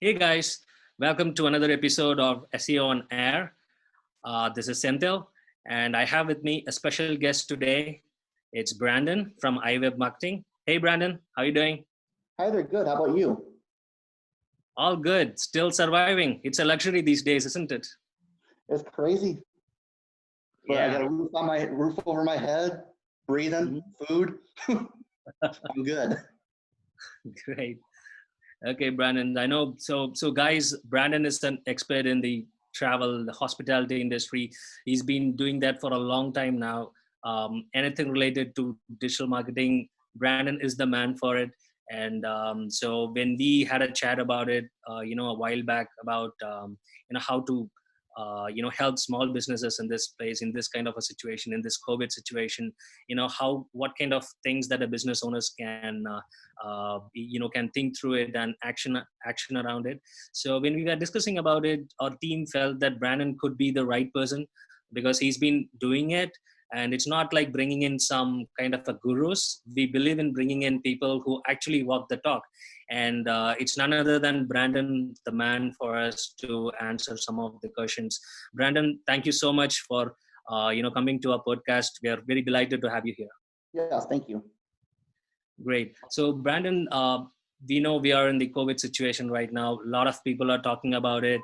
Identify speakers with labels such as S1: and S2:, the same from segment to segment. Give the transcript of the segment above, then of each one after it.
S1: Hey guys, welcome to another episode of SEO on Air. This is Senthil, and I have with me a special guest today. It's Brandon from iWeb Marketing. Hey Brandon, how you doing?
S2: Hi there, good. How about you?
S1: All good, still surviving. It's a luxury these days, isn't it?
S2: It's crazy, but I
S1: Yeah.
S2: got a roof over my head, breathing, food. I'm good.
S1: Great. Okay, Brandon. I know. So guys, Brandon is an expert in the travel, the hospitality industry. He's been doing that for a long time now. Anything related to digital marketing, Brandon is the man for it. And so when we had a chat about it, a while back about how to help small businesses in this place, in this kind of a situation, in this COVID situation, what kind of things that a business owners can think through it and action around it. So when we were discussing about it, our team felt that Brandon could be the right person because he's been doing it, and it's not like bringing in some kind of a gurus. We believe in bringing in people who actually walk the talk, and it's none other than Brandon, the man for us to answer some of the questions. Brandon, thank you so much for coming to our podcast. We are very delighted to have you here.
S2: Yes, thank you.
S1: Great. So, Brandon, we know we are in the COVID situation right now. A lot of people are talking about it.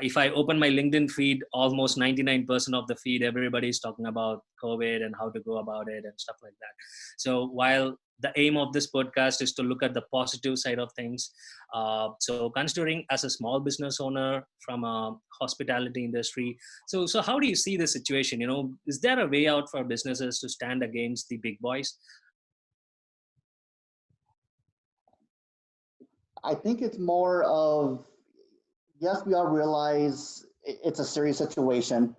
S1: If I open my LinkedIn feed, almost 99% of the feed, everybody is talking about COVID and how to go about it and stuff like that. So, while the aim of this podcast is to look at the positive side of things, so considering as a small business owner from a hospitality industry, so how do you see the situation? Is there a way out for businesses to stand against the big boys?
S2: I think it's more of, yes, we all realize it's a serious situation,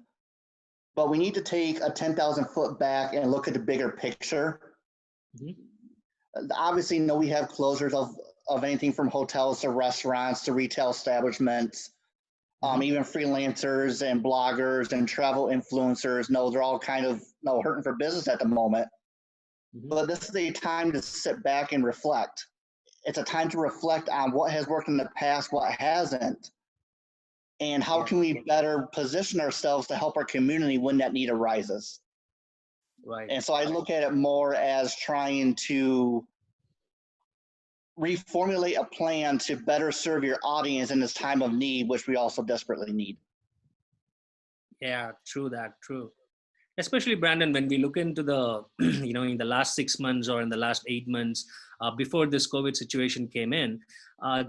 S2: but we need to take a 10,000 foot back and look at the bigger picture. Obviously, we have closures of anything from hotels to restaurants to retail establishments. Even freelancers and bloggers and travel influencers, they're all kind of hurting for business at the moment. But this is a time to sit back and reflect. It's a time to reflect on what has worked in the past, what hasn't, and how can we better position ourselves to help our community when that need arises.
S1: Right.
S2: And so I look at it more as trying to reformulate a plan to better serve your audience in this time of need, which we also desperately need.
S1: Yeah, true. Especially Brandon, when we look into the, in the last 6 months or in the last 8 months, before this COVID situation came in,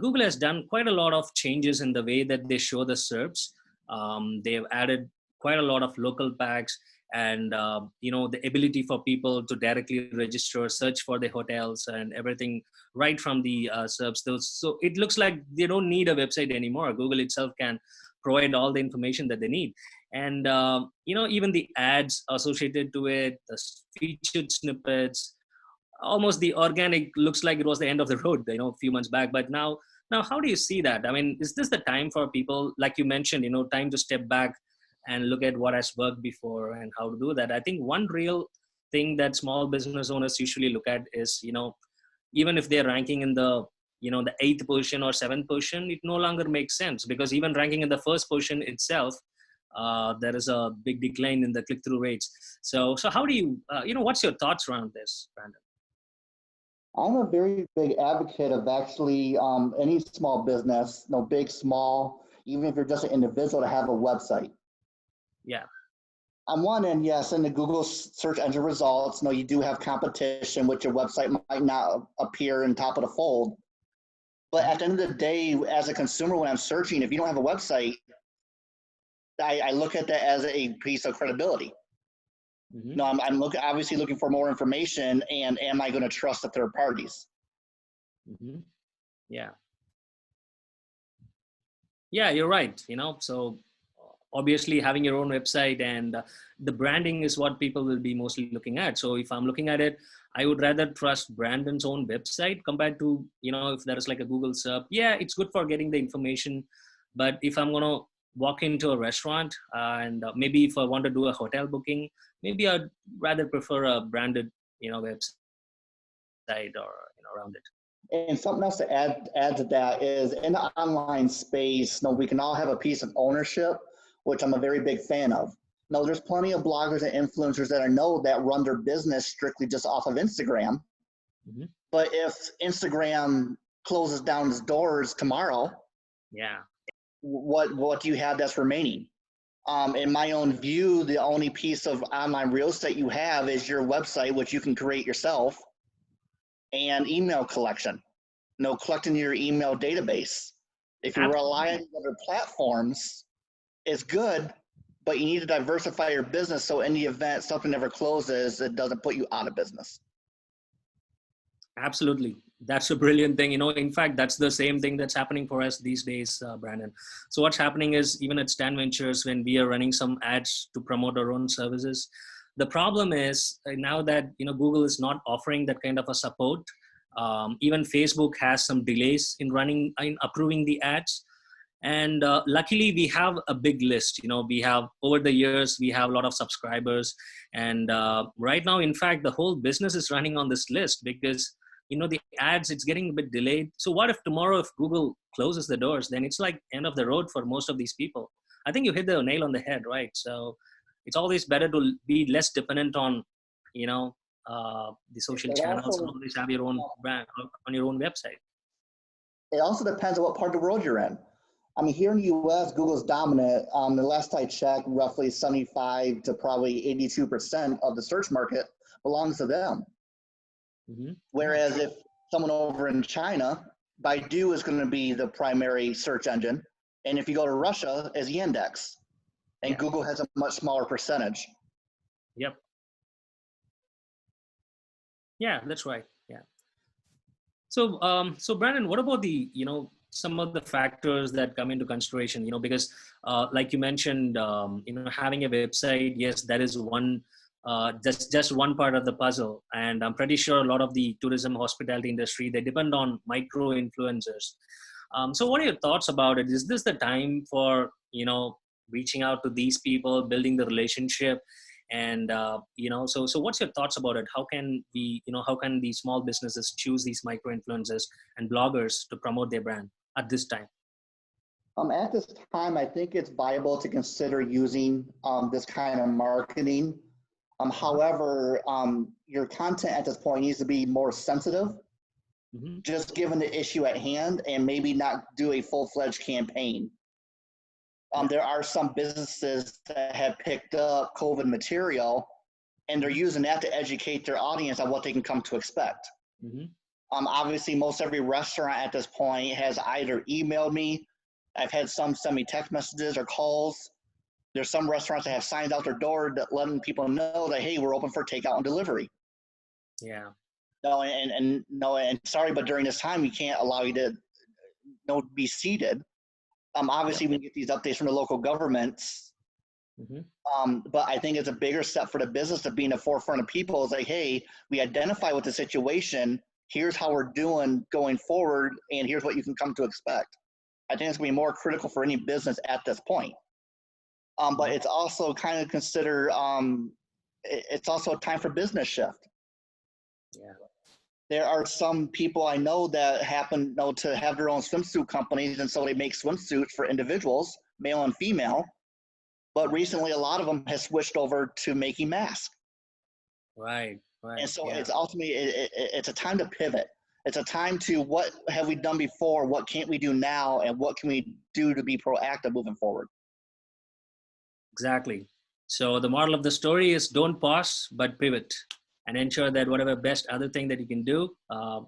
S1: Google has done quite a lot of changes in the way that they show the SERPs. They've added quite a lot of local packs and, the ability for people to directly register, search for the hotels and everything right from the SERPs. So it looks like they don't need a website anymore. Google itself can provide all the information that they need. And, even the ads associated to it, the featured snippets, almost the organic looks like it was the end of the road, a few months back. But now, how do you see that? I mean, is this the time for people, like you mentioned, time to step back and look at what has worked before and how to do that? I think one real thing that small business owners usually look at is, even if they're ranking in the the 8th position or 7th position, it no longer makes sense, because even ranking in the first position itself, there is a big decline in the click-through rates. So how do you, what's your thoughts around this, Brandon?
S2: I'm a very big advocate of actually any small business, big, small, even if you're just an individual, to have a website.
S1: Yeah.
S2: On one end, yes, in the Google search engine results, you do have competition, which your website might not appear in top of the fold. But at the end of the day, as a consumer, when I'm searching, if you don't have a website, I look at that as a piece of credibility. I'm obviously looking for more information, and am I going to trust the third parties?
S1: Yeah, you're right. So obviously having your own website and the branding is what people will be mostly looking at. So if I'm looking at it, I would rather trust Brandon's own website compared to, if there is like a Google SERP. Yeah, it's good for getting the information. But if I'm going to walk into a restaurant and maybe if I want to do a hotel booking, maybe I'd rather prefer a branded, website or, around it.
S2: And something else to add to that is in the online space, we can all have a piece of ownership, which I'm a very big fan of. No, there's plenty of bloggers and influencers that I know that run their business strictly just off of Instagram. Mm-hmm. But if Instagram closes down its doors tomorrow,
S1: yeah,
S2: what do you have that's remaining? In my own view, the only piece of online real estate you have is your website, which you can create yourself, and email collection. Collecting your email database. If you rely on other platforms, it's good, but you need to diversify your business so in the event something ever closes, it doesn't put you out of business.
S1: Absolutely. That's a brilliant thing. In fact, that's the same thing that's happening for us these days, Brandon. So what's happening is, even at Stan Ventures, when we are running some ads to promote our own services, the problem is now that, Google is not offering that kind of a support. Even Facebook has some delays in approving the ads. And luckily we have a big list. We have, over the years, we have a lot of subscribers. And right now, in fact, the whole business is running on this list because, the ads, it's getting a bit delayed. So what if tomorrow, if Google closes the doors, then it's like end of the road for most of these people. I think you hit the nail on the head, right? So it's always better to be less dependent on, the social channels, and always have your own brand on your own website.
S2: It also depends on what part of the world you're in. I mean, here in the U.S., Google's dominant. The last I checked, roughly 75 to probably 82% of the search market belongs to them. Mm-hmm. Whereas if someone over in China, Baidu is going to be the primary search engine. And if you go to Russia, is Yandex. And Google has a much smaller percentage.
S1: Yep. Yeah, that's right. Yeah. So, so Brandon, what about the, some of the factors that come into consideration, because like you mentioned, having a website, yes, that is one, that's just one part of the puzzle. And I'm pretty sure a lot of the tourism hospitality industry, they depend on micro influencers. So what are your thoughts about it? Is this the time for, reaching out to these people, building the relationship? And, so what's your thoughts about it? How can how can these small businesses choose these micro influencers and bloggers to promote their brand at this time?
S2: At this time, I think it's viable to consider using this kind of marketing. However, your content at this point needs to be more sensitive, mm-hmm. just given the issue at hand, and maybe not do a full-fledged campaign. There are some businesses that have picked up COVID material, and they're using that to educate their audience on what they can come to expect. Mm-hmm. Obviously, most every restaurant at this point has either emailed me. I've had some send me text messages or calls. There's some restaurants that have signs out their door that letting people know that, hey, we're open for takeout and delivery.
S1: Yeah.
S2: No, and sorry, but during this time, we can't allow you to be seated. Obviously, we get these updates from the local governments. Mm-hmm. But I think it's a bigger step for the business to be in the forefront of people. It's like, hey, we identify with the situation. Here's how we're doing going forward, and here's what you can come to expect. I think it's going to be more critical for any business at this point. But it's also kind of consider, it's also a time for business shift. Yeah. There are some people I know that happen to have their own swimsuit companies, and so they make swimsuits for individuals, male and female. But recently, a lot of them have switched over to making masks.
S1: Right.
S2: And so it's ultimately, it's a time to pivot. It's a time to, what have we done before? What can't we do now? And what can we do to be proactive moving forward?
S1: Exactly. So the moral of the story is, don't pause, but pivot, and ensure that whatever best other thing that you can do, I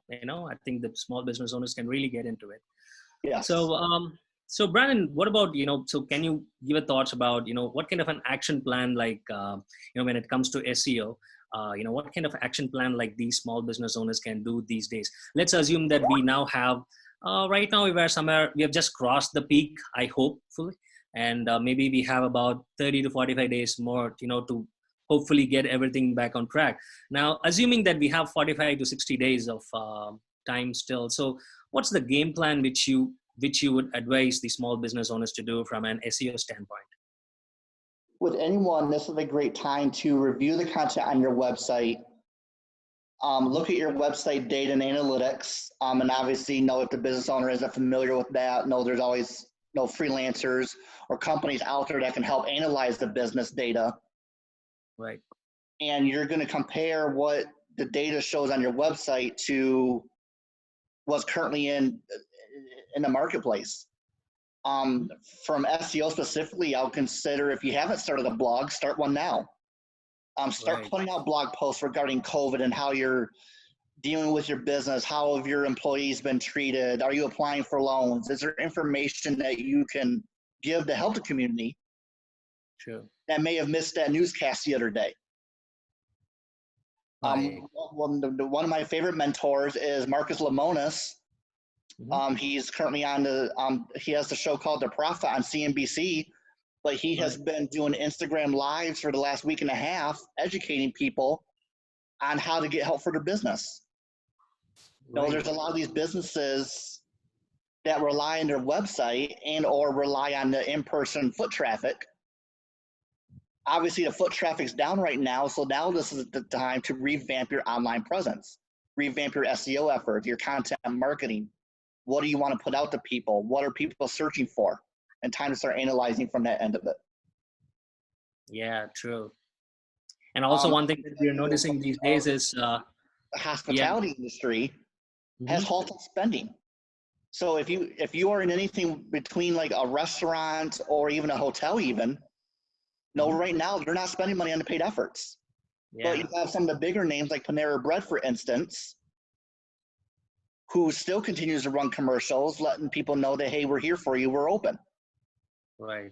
S1: think the small business owners can really get into it. Yeah. So Brandon, what about, so can you give a thoughts about, what kind of an action plan, like, when it comes to SEO, what kind of action plan like these small business owners can do these days? Let's assume that we now have, right now we have just crossed the peak, I hope, fully. And maybe we have about 30 to 45 days more, to hopefully get everything back on track. Now, assuming that we have 45 to 60 days of time still. So what's the game plan which you would advise the small business owners to do from an SEO standpoint?
S2: With anyone, this is a great time to review the content on your website, Look at your website data and analytics, and obviously know if the business owner isn't familiar with that. Know there's always freelancers or companies out there that can help analyze the business data.
S1: Right.
S2: And you're going to compare what the data shows on your website to what's currently in the marketplace. From SEO specifically, I'll consider, if you haven't started a blog, start one now. Start
S1: Right.
S2: putting out blog posts regarding COVID and how you're dealing with your business. How have your employees been treated? Are you applying for loans? Is there information that you can give to help the community
S1: True.
S2: that may have missed that newscast the other day?
S1: Right.
S2: One of my favorite mentors is Marcus Lemonis. He's currently on he has the show called The Prophet on CNBC, but he has been doing Instagram lives for the last week and a half, educating people on how to get help for their business.
S1: Right.
S2: There's a lot of these businesses that rely on their website and or rely on the in-person foot traffic. Obviously, the foot traffic's down right now, so now this is the time to revamp your online presence, revamp your SEO efforts, your content marketing. What do you want to put out to people? What are people searching for? And time to start analyzing from that end of it.
S1: Yeah, true. And also one thing that we're noticing these days is
S2: the hospitality industry has halted spending. So if you are in anything between like a restaurant or even a hotel, even right now they're not spending money on the paid efforts. But you have some of the bigger names like Panera Bread, for instance, who still continues to run commercials, letting people know that, hey, we're here for you, we're open.
S1: Right.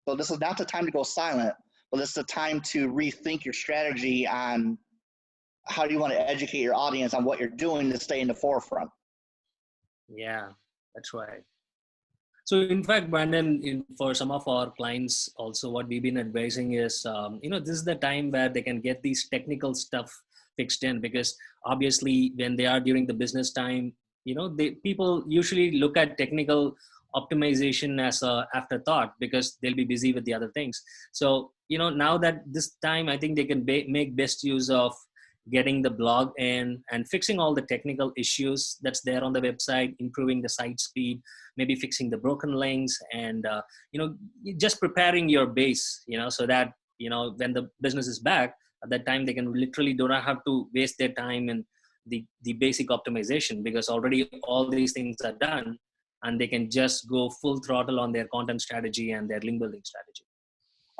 S2: So this is not the time to go silent, but this is the time to rethink your strategy on how do you want to educate your audience on what you're doing to stay in the forefront.
S1: Yeah, that's right. So in fact, Brandon, for some of our clients also, what we've been advising is, this is the time where they can get these technical stuff fixed in, because obviously when they are during the business time, people usually look at technical optimization as a afterthought because they'll be busy with the other things. So, now that this time, I think they can make best use of getting the blog in and fixing all the technical issues that's there on the website, improving the site speed, maybe fixing the broken links, and just preparing your base, so that when the business is back, at that time they can literally do not have to waste their time in the basic optimization, because already all these things are done, and they can just go full throttle on their content strategy and their link building strategy.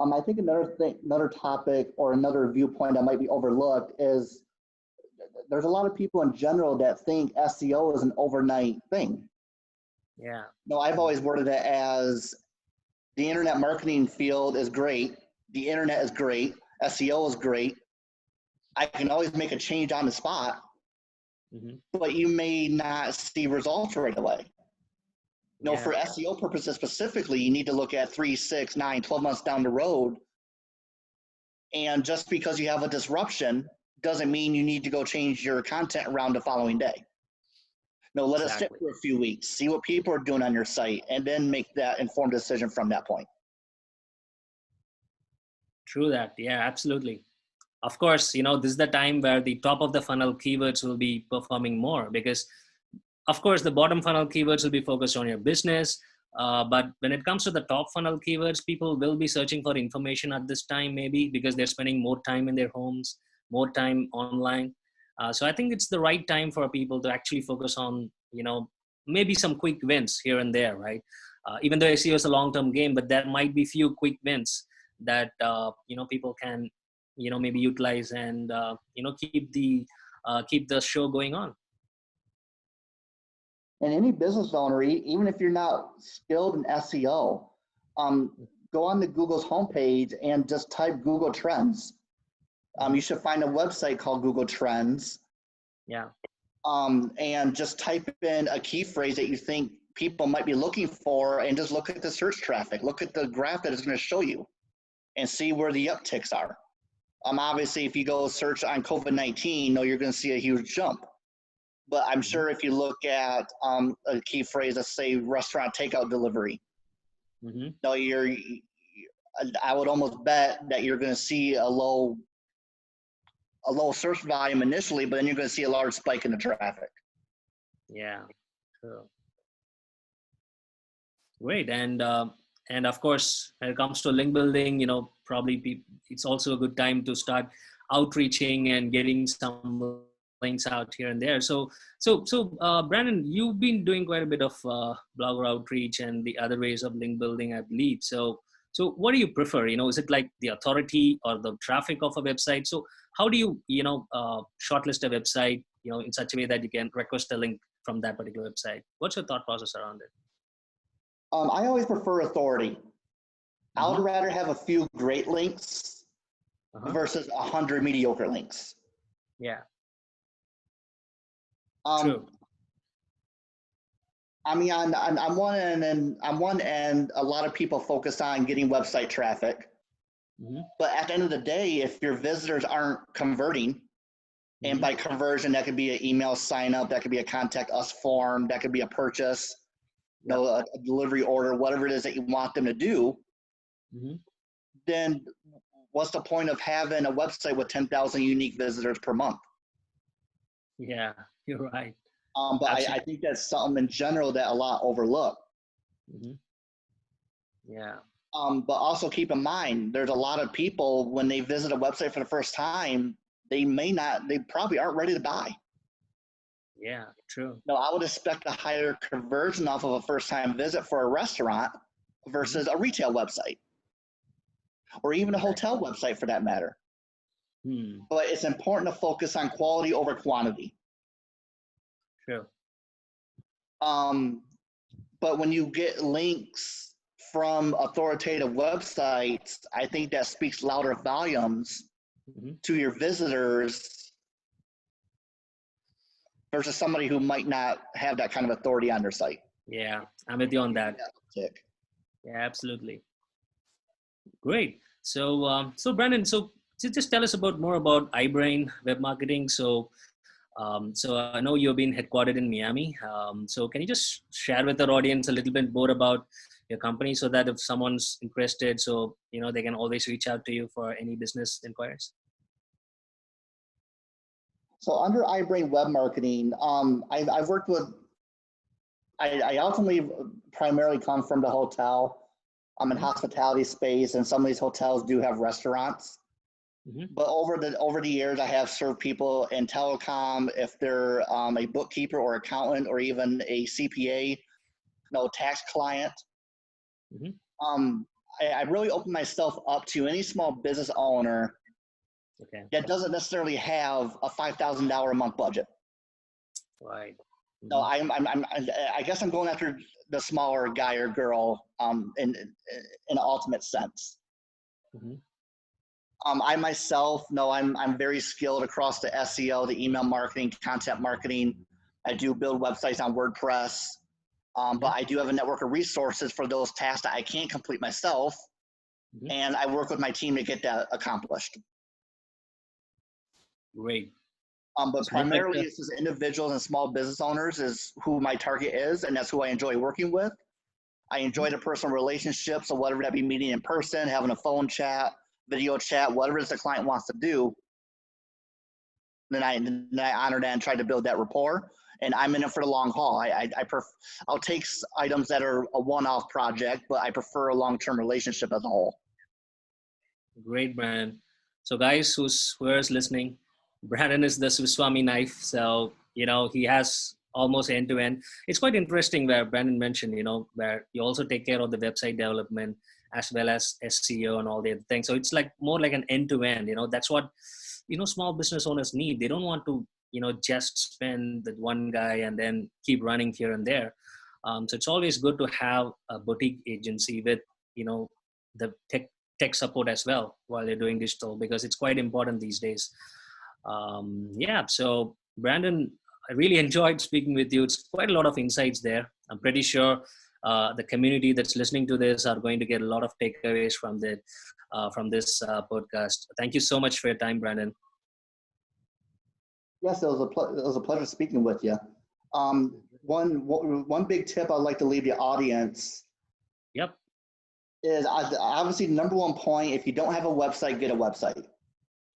S2: I think another topic or another viewpoint that might be overlooked is there's a lot of people in general that think SEO is an overnight thing.
S1: Yeah.
S2: No, I've always worded it as the internet marketing field is great. The internet is great. SEO is great. I can always make a change on the spot, but you may not see results right away. For SEO purposes specifically, you need to look at 3, 6, 9, 12 months down the road. And just because you have a disruption doesn't mean you need to go change your content around the following day. Let it sit for a few weeks, see what people are doing on your site, and then make that informed decision from that point.
S1: True that. Yeah, absolutely. Of course, this is the time where the top of the funnel keywords will be performing more, because of course the bottom funnel keywords will be focused on your business. But when it comes to the top funnel keywords, people will be searching for information at this time, maybe because they're spending more time in their homes, more time online. So I think it's the right time for people to actually focus on, maybe some quick wins here and there, right? Even though SEO is a long-term game, but there might be few quick wins that, people can, maybe utilize and, keep the show going on.
S2: And any business owner, even if you're not skilled in SEO, go on the Google's homepage and just type Google Trends. You should find a website called Google Trends.
S1: Yeah.
S2: And just type in a key phrase that you think people might be looking for, and just look at the search traffic. Look at the graph that it's going to show you and see where the upticks are. Obviously, if you go search on COVID-19, you're going to see a huge jump. But I'm sure if you look at a key phrase, let's say restaurant takeout delivery, I would almost bet that you're going to see a low a low search volume initially, but then you're going to see a large spike in the traffic.
S1: Yeah. True. Great. And of course, when it comes to link building, probably it's also a good time to start outreaching and getting some links out here and there. So Brandon, you've been doing quite a bit of blogger outreach and the other ways of link building, I believe. So what do you prefer? Is it like the authority or the traffic of a website? So how do you, shortlist a website, in such a way that you can request a link from that particular website? What's your thought process around it?
S2: I always prefer authority. I would rather have a few great links versus 100 mediocre links.
S1: Yeah.
S2: True. I mean, on one end, a lot of people focus on getting website traffic. But at the end of the day, if your visitors aren't converting, and by conversion, that could be an email sign up, that could be a contact us form, that could be a purchase, a delivery order, whatever it is that you want them to do, then what's the point of having a website with 10,000 unique visitors per month?
S1: Yeah, you're right.
S2: But I think that's something in general that a lot overlook.
S1: Yeah.
S2: But also keep in mind, there's a lot of people when they visit a website for the first time, they probably aren't ready to buy.
S1: Yeah, true.
S2: No, I would expect a higher conversion off of a first-time visit for a restaurant versus a retail website, or even a hotel website for that matter. But it's important to focus on quality over quantity.
S1: Sure.
S2: But when you get links from authoritative websites, I think that speaks louder volumes to your visitors versus somebody who might not have that kind of authority on their site.
S1: Yeah, I'm with you on that. Yeah, absolutely. Great. So Brandon, so just tell us more about iBrain web marketing. So I know you've been headquartered in Miami. So can you just share with our audience a little bit more about your company, so that if someone's interested, so they can always reach out to you for any business inquiries?
S2: So under iBrain Web Marketing, I've worked with, I ultimately primarily come from the hotel. I'm in hospitality space, and some of these hotels do have restaurants. But over the years, I have served people in telecom, if they're a bookkeeper or accountant or even a CPA, tax client. I really open myself up to any small business owner that doesn't necessarily have a $5,000 a month budget.
S1: Right.
S2: No, I guess I'm going after the smaller guy or girl in an ultimate sense. I myself know I'm very skilled across the SEO, the email marketing, content marketing. I do build websites on WordPress, but I do have a network of resources for those tasks that I can't complete myself, and I work with my team to get that accomplished.
S1: Great.
S2: But primarily, it's just individuals and small business owners is who my target is, and that's who I enjoy working with. I enjoy the personal relationships, so whatever that be, meeting in person, having a phone chat, video chat, whatever it is the client wants to do, then I honor that and try to build that rapport. And I'm in it for the long haul. I'll take items that are a one-off project, but I prefer a long-term relationship as a whole.
S1: Great, Brandon. So guys, who is listening, Brandon is the Swami knife. So, he has almost end to end. It's quite interesting where Brandon mentioned, where you also take care of the website development as well as SEO and all the other things. So it's like more like an end to end, that's what, small business owners need. They don't want to, just spend that one guy and then keep running here and there. So it's always good to have a boutique agency with, the tech support as well while you're doing digital, because it's quite important these days. So Brandon, I really enjoyed speaking with you. It's quite a lot of insights there. I'm pretty sure the community that's listening to this are going to get a lot of takeaways from this podcast. Thank you so much for your time, Brandon.
S2: Yes, it was a pleasure speaking with you. One big tip I'd like to leave the audience.
S1: Yep.
S2: Is obviously number one point: if you don't have a website, get a website.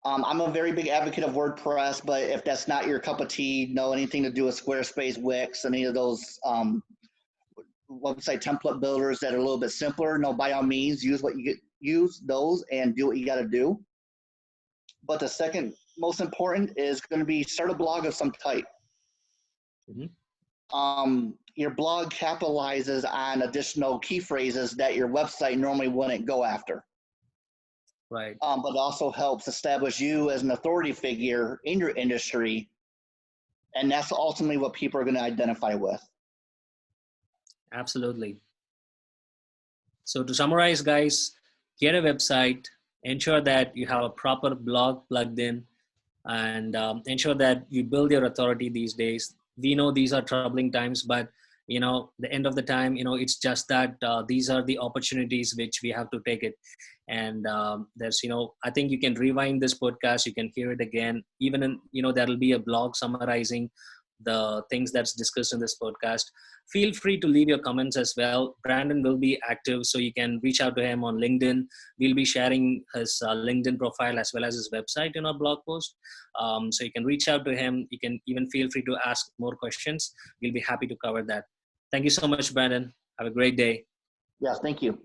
S2: I'm a very big advocate of WordPress, but if that's not your cup of tea, know anything to do with Squarespace, Wix, any of those website template builders that are a little bit simpler, no, by all means, use those and do what you got to do. But the second most important is going to be start a blog of some type. Your blog capitalizes on additional key phrases that your website normally wouldn't go after.
S1: Right.
S2: But it also helps establish you as an authority figure in your industry. And that's ultimately what people are going to identify with.
S1: Absolutely. So to summarize, guys, get a website, ensure that you have a proper blog plugged in, and ensure that you build your authority these days. We know these are troubling times, but the end of the time, it's just that these are the opportunities which we have to take it. And there's, I think you can rewind this podcast, you can hear it again, even in, there'll be a blog summarizing the things that's discussed in this podcast. Feel free to leave your comments as well. Brandon will be active, so you can reach out to him on LinkedIn. We'll be sharing his LinkedIn profile as well as his website in our blog post. So you can reach out to him. You can even feel free to ask more questions. We'll be happy to cover that. Thank you so much, Brandon. Have a great day.
S2: Yes, thank you.